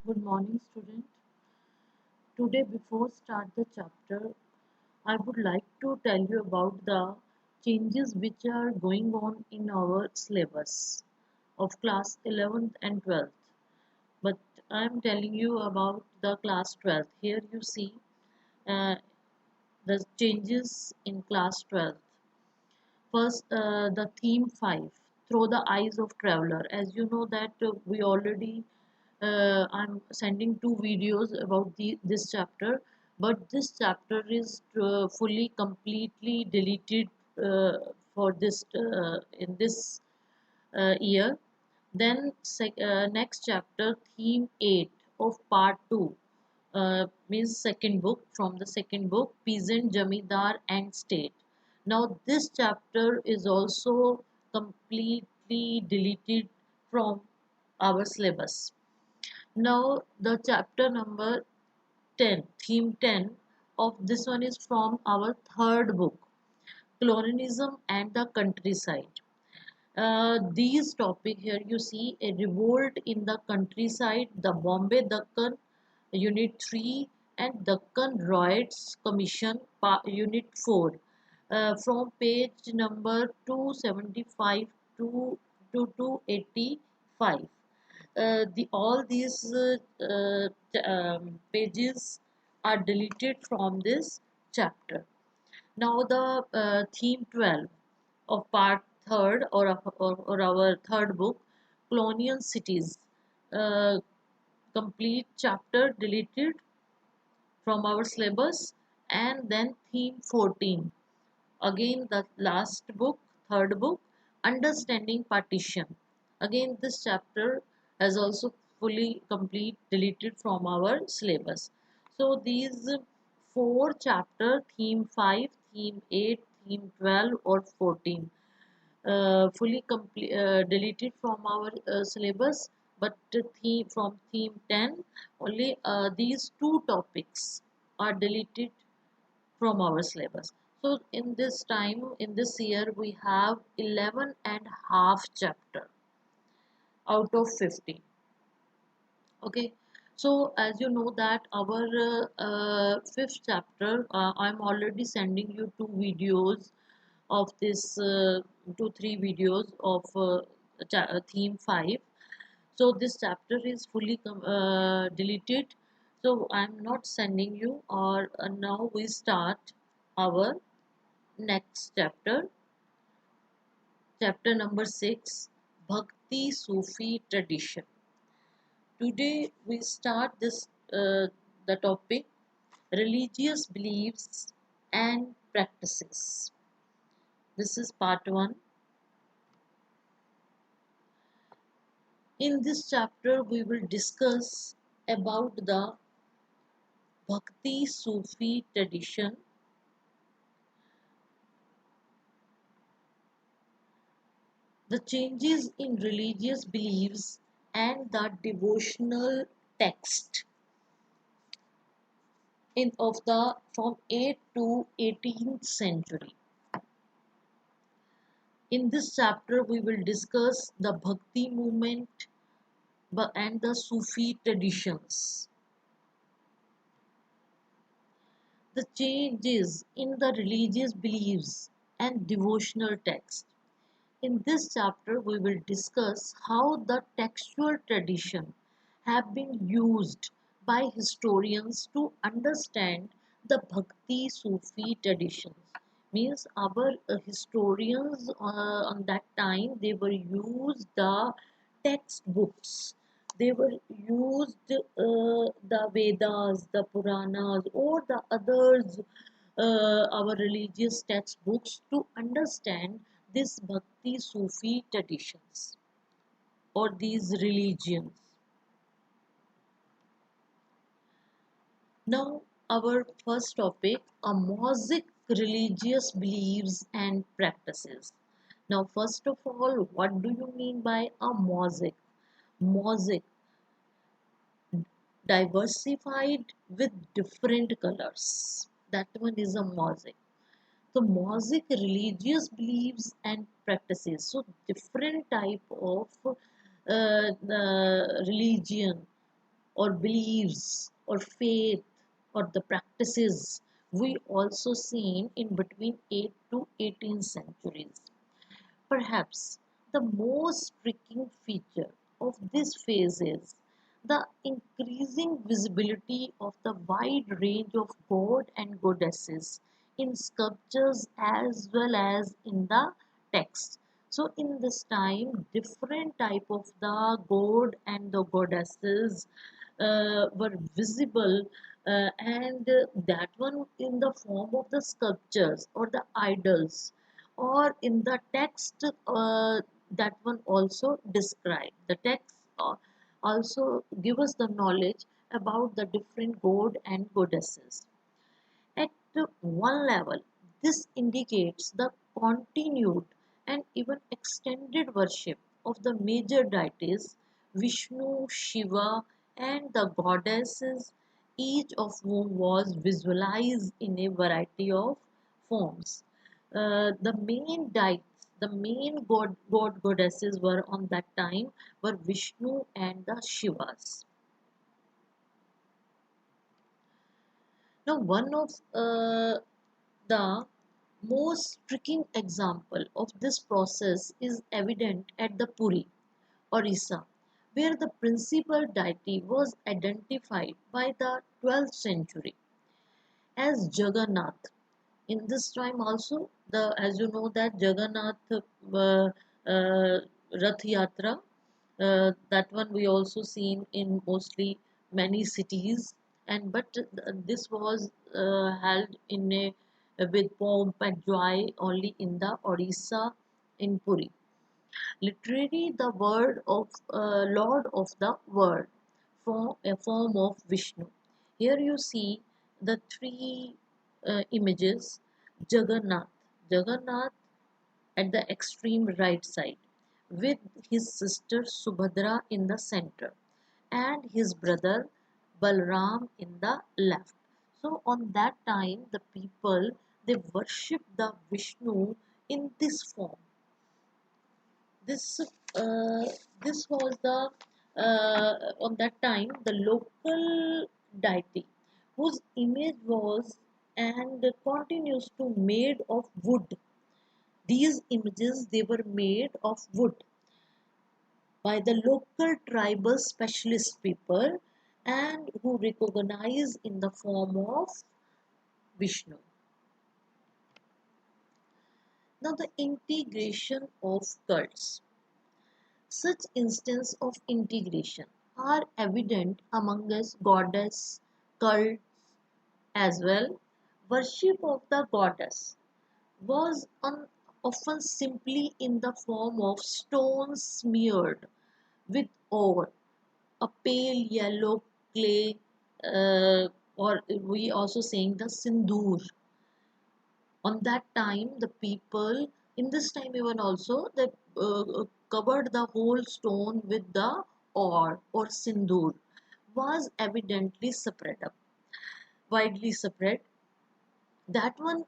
Good morning, student. Today, before start the chapter, I would like to tell you about the changes which are going on in our syllabus of class 11th and 12th. But I am telling you about the class 12th. Here you see uh, the changes in class 12th. First, the theme 5, Through the Eyes of Traveler. As you know that we already, I'm sending two videos about this chapter, but this chapter is fully, completely deleted for this in this year. Then next chapter, theme 8 of part 2, means second book, from the second book, Peasant, Jamidar and State. Now this chapter is also completely deleted from our syllabus. Now the chapter number 10, theme 10 of this one is from our third book, Colonialism and the Countryside. These topic here you see a revolt in the countryside, the Bombay Dakkan Unit 3 and Dakkan Riots Commission Unit 4, from page number 275 to 285. All these pages are deleted from this chapter. Now the theme 12 of part third, or our third book, Colonial Cities, uh, complete chapter deleted from our syllabus. And then theme 14, again the last book, third book, Understanding Partition. Again this chapter has also fully complete deleted from our syllabus. So these four chapter, theme 5, theme 8, theme 12 or 14, fully complete deleted from our syllabus, but from theme 10 only these two topics are deleted from our syllabus. So in this time, in this year, we have 11 and half chapter out of 50. Okay. So as you know that our fifth chapter, I'm already sending you two videos of this, two, three videos of theme 5. So this chapter is fully deleted. So I'm not sending you, or now we start our next chapter, chapter number 6, Bhakti Sufi tradition. Today we start this the topic, religious beliefs and practices. This is part 1. In this chapter we will discuss about the Bhakti Sufi tradition, the changes in religious beliefs and the devotional text in of the from 8th to 18th century. In this chapter we will discuss the Bhakti movement and the Sufi traditions, the changes in the religious beliefs and devotional text. In this chapter, we will discuss how the textual tradition have been used by historians to understand the Bhakti Sufi traditions. Means our historians on that time, they were used the textbooks. They were used the Vedas, the Puranas, or the others, our religious textbooks, to understand this Bhakti Sufi traditions or these religions. Now, our first topic, a Mosaic religious beliefs and practices. Now, first of all, what do you mean by a mosaic? Mosaic, diversified with different colors. That one is a mosaic. So mosaic religious beliefs and practices. So different type of religion or beliefs or faith or the practices we also seen in between 8th to 18th centuries. Perhaps the most striking feature of this phase is the increasing visibility of the wide range of god and goddesses in sculptures as well as in the text. So in this time, different type of the god and the goddesses were visible, and that one in the form of the sculptures or the idols, or in the text, that one also described the text, also give us the knowledge about the different god and goddesses. At one level, this indicates the continued and even extended worship of the major deities Vishnu, Shiva, and the goddesses, each of whom was visualized in a variety of forms. The main goddesses were on that time were Vishnu and the Shivas. Now, one of the most striking example of this process is evident at the Puri, Orissa, where the principal deity was identified by the 12th century as Jagannath. In this time also, the as you know that Jagannath Rath Yatra, that one we also seen in mostly many cities, and but this was held in a with pomp and joy only in the Odisha in Puri. Literally, the word of Lord of the World, for a form of Vishnu. Here you see the three images: Jagannath, Jagannath at the extreme right side, with his sister Subhadra in the center, and his brother Balram in the left. So on that time, the people they worship the Vishnu in this form. This uh, this was the on that time the local deity whose image was and continues to made of wood. These images they were made of wood by the local tribal specialist people and who recognize in the form of Vishnu. Now the integration of cults. Such instances of integration are evident among us goddess cults as well. Worship of the goddess was often simply in the form of stones smeared with ore, a pale yellow clay, or we also saying the sindoor. On that time, the people in this time even also they covered the whole stone with the ore or sindoor was evidently spread up, widely spread. That one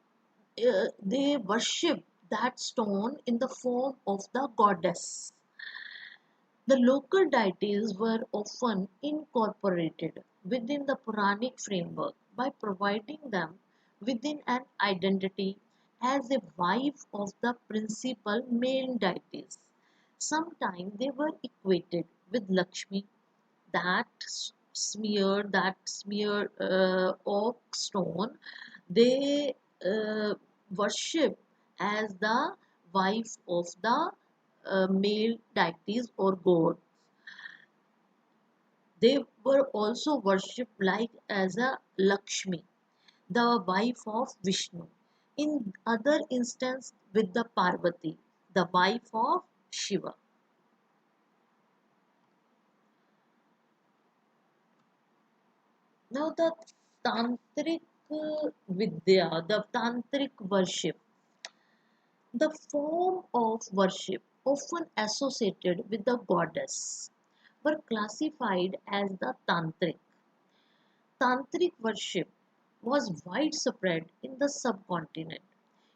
they worship that stone in the form of the goddess. The local deities were often incorporated within the Puranic framework by providing them within an identity as a wife of the principal male deities. Sometimes they were equated with Lakshmi, that smear oak stone they worship as the wife of the male deities or god. They were also worshipped like as a Lakshmi, the wife of Vishnu. In other instance with the Parvati, the wife of Shiva. Now the tantric the tantric worship, the form of worship often associated with the goddess, were classified as the tantric. Tantric worship was widespread in the subcontinent.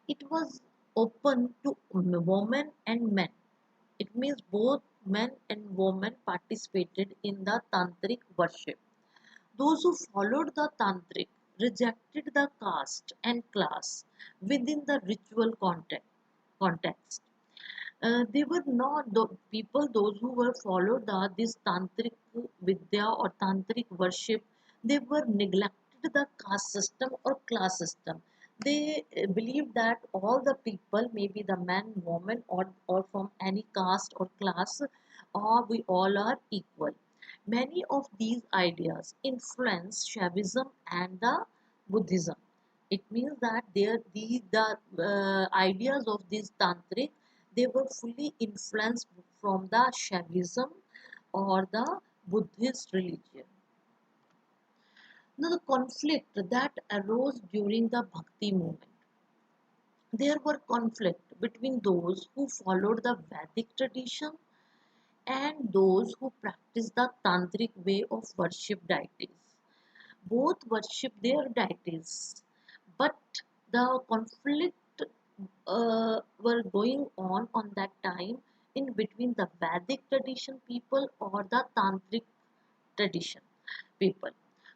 It was open to women and men. It means both men and women participated in the tantric worship. Those who followed the tantric rejected the caste and class within the ritual context. They were not the people, those who were followed this tantric vidya or tantric worship, they were neglected the caste system or class system. They believed that all the people, maybe the man, woman, or from any caste or class, or we all are equal. Many of these ideas influence Shaivism and the Buddhism. It means that the ideas of these tantric, they were fully influenced from the Shaivism or the Buddhist religion. Now, the conflict that arose during the Bhakti movement. There were conflict between those who followed the Vedic tradition and those who practiced the tantric way of worship deities. Both worship their deities, but the conflict were going on that time in between the Vedic tradition people or the Tantric tradition people.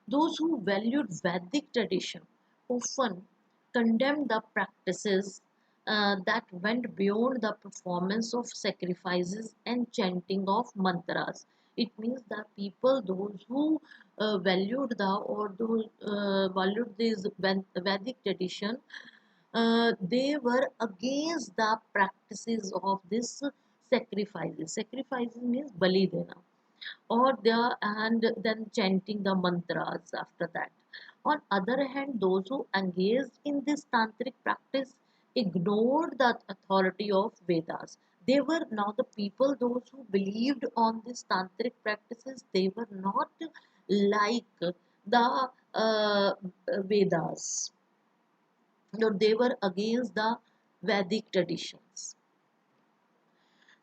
Those who valued Vedic tradition often condemned the practices that went beyond the performance of sacrifices and chanting of mantras. It means that people, those who valued the or those valued this Vedic tradition, they were against the practices of this sacrifices. Sacrifices means bali dena, or the and then chanting the mantras after that. On other hand, those who engaged in this tantric practice ignored the authority of Vedas. They were now the people, those who believed on these tantric practices, they were not like the Vedas. No, they were against the Vedic traditions.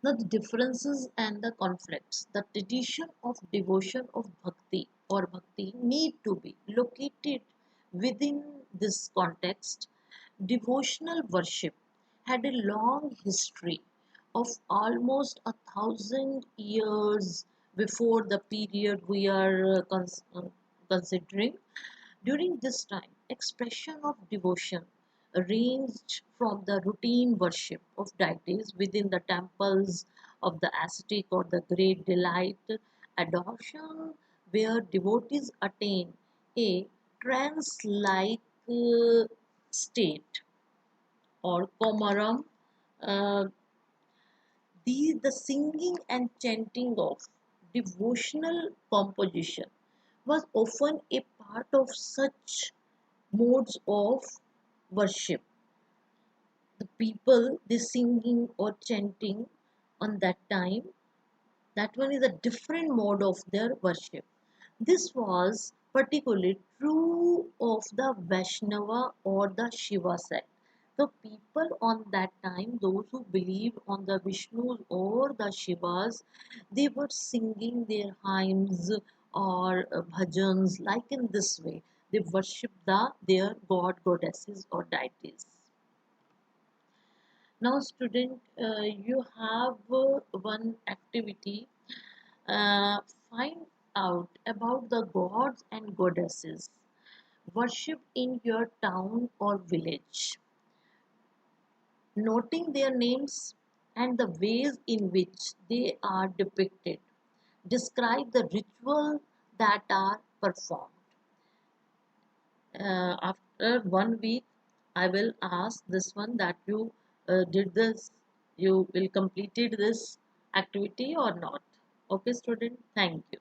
Now, the differences and the conflicts. The tradition of devotion of bhakti or bhakti need to be located within this context. Devotional worship had a long history of almost 1,000 years before the period we are considering. During this time, expression of devotion ranged from the routine worship of deities within the temples of the ascetic or the great delight adoration, where devotees attain a trance-like state or komaram. Uh, the singing and chanting of devotional composition was often a part of such modes of worship. The people, they singing or chanting on that time, that one is a different mode of their worship. This was particularly true of the Vaishnava or the Shiva sect. The people on that time, those who believed on the Vishnus or the Shivas, they were singing their hymns or bhajans like in this way. They worship their god, goddesses or deities. Now, student, you have one activity. Uh, find out about the gods and goddesses worshipped in your town or village, noting their names and the ways in which they are depicted. Describe the ritual that are performed. After 1 week, I will ask this one that you did this, you will completed this activity or not. Okay, student, thank you.